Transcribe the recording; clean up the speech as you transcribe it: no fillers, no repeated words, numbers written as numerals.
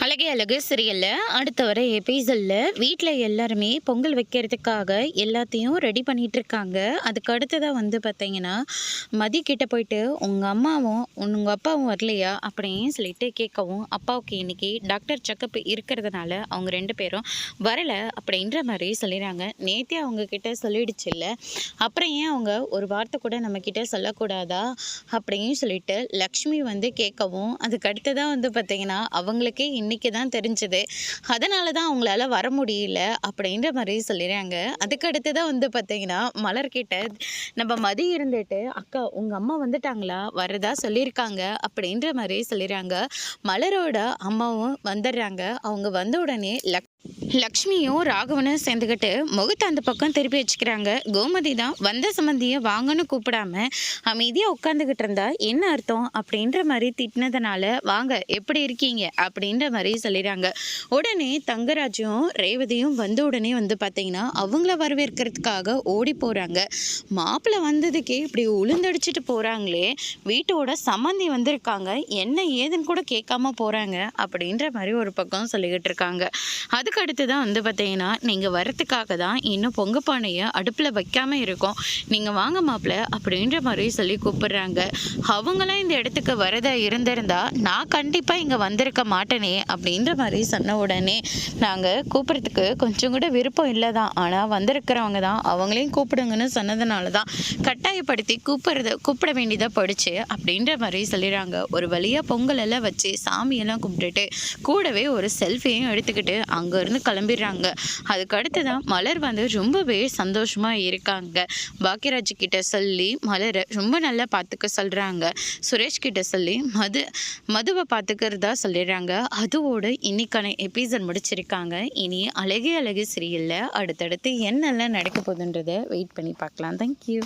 அழகே அழகு சீரியல்ல அடுத்த வர எபிசோடில் வீட்டில் எல்லாருமே பொங்கல் வைக்கிறதுக்காக எல்லாத்தையும் ரெடி பண்ணிட்டு இருக்காங்க. அதுக்கு அடுத்ததாக பார்த்தீங்கன்னா மதி கிட்ட போயிட்டு உங்கள் அம்மாவும் உங்கள் அப்பாவும் வரலையா அப்படின்னு சொல்லிட்டு கேட்கவும், அப்பாவுக்கு இன்னைக்கு டாக்டர் செக்கப் இருக்கிறதுனால அவங்க ரெண்டு பேரும் வரலை அப்படின்ற மாதிரி சொல்லிடுறாங்க. நேற்றே அவங்க கிட்ட சொல்லிடுச்சு இல்லை, அப்புறம் ஏன் அவங்க ஒரு வார்த்தை கூட நம்மக்கிட்ட சொல்லக்கூடாதா அப்படின்னு சொல்லிட்டு லக்ஷ்மி கேட்கவும், அதுக்கு அடுத்ததாக பார்த்தீங்கன்னா அவங்களுக்கே இன்னைக்கு தான் தெரிஞ்சது, அதனால தான் அவங்களால வர முடியல அப்படின்ற மாதிரி சொல்லிடுறாங்க. அதுக்கு அடுத்து தான் பார்த்தீங்கன்னா மலர்கிட்ட நம்ம மதி இருந்துட்டு, அக்கா உங்கள் அம்மா வந்துட்டாங்களா, வரதா சொல்லியிருக்காங்க அப்படின்ற மாதிரி சொல்லிடுறாங்க. மலரோட அம்மாவும் வந்துடுறாங்க. அவங்க வந்த உடனே லக்ஷ்மியும் ராகவனும் சேர்ந்துக்கிட்டு முகத்தை அந்த பக்கம் திருப்பி வச்சுக்கிறாங்க. கோமதி தான் வந்த சம்பந்தியை வாங்கன்னு கூப்பிடாம அமைதியாக உட்காந்துக்கிட்டு இருந்தா என்ன அர்த்தம் அப்படின்ற மாதிரி திட்டினதுனால, வாங்க எப்படி இருக்கீங்க அப்படின்ற மாதிரி சொல்லிடுறாங்க. உடனே தங்கராஜும் ரேவதியும் வந்த உடனே பார்த்தீங்கன்னா அவங்கள வரவேற்கிறதுக்காக ஓடி போகிறாங்க. மாப்பிள்ளை வந்ததுக்கே இப்படி உளுந்தடிச்சிட்டு போகிறாங்களே, வீட்டோட சம்மந்தி வந்திருக்காங்க, என்ன ஏதுன்னு கூட கேட்காம போகிறாங்க அப்படின்ற மாதிரி ஒரு பக்கம் சொல்லிக்கிட்டு இருக்காங்க. அதுக்கு அடுத்து தான் பார்த்தீங்கன்னா நீங்கள் வரத்துக்காக தான் இன்னும் பொங்க பானையை அடுப்பில் வைக்காமல் இருக்கோம், நீங்கள் வாங்க மாப்பிள்ள அப்படின்ற மாதிரி சொல்லி கூப்பிடுறாங்க. அவங்களாம் இந்த இடத்துக்கு வரதா இருந்திருந்தா நான் கண்டிப்பாக இங்கே வந்திருக்க மாட்டேனே அப்படின்ற மாதிரி சொன்ன உடனே, நாங்கள் கூப்பிட்றதுக்கு கொஞ்சம் கூட விருப்பம் இல்லை தான், ஆனால் வந்திருக்கிறவங்க தான் அவங்களையும் கூப்பிடுங்கன்னு சொன்னதுனால தான் கட்டாயப்படுத்தி கூப்பிட வேண்டியதாக படிச்சு அப்படின்ற மாதிரி சொல்லிடுறாங்க. ஒரு வழியாக பொங்கல் எல்லாம் வச்சு சாமியெல்லாம் கும்பிட்டுட்டு கூடவே ஒரு செல்ஃபியும் எடுத்துக்கிட்டு அங்கேருந்து கிளம்பிடுறாங்க. அதுக்கு அடுத்து தான் மலர் ரொம்பவே சந்தோஷமாக இருக்காங்க. பாக்கியராஜ் கிட்ட சொல்லி மலரை ரொம்ப நல்லா பார்த்துக்க சொல்கிறாங்க. சுரேஷ் கிட்ட சொல்லி மதுவை பார்த்துக்கிறதா சொல்லிடுறாங்க. அதோட இன்னைக்கான எபிசோட் முடிச்சிருக்காங்க. இனி அழகே அழகு சீரியல்ல அடுத்தடுத்து என்னெல்லாம் நடக்க போகுதுன்றதை வெயிட் பண்ணி பார்க்கலாம். தேங்க்யூ.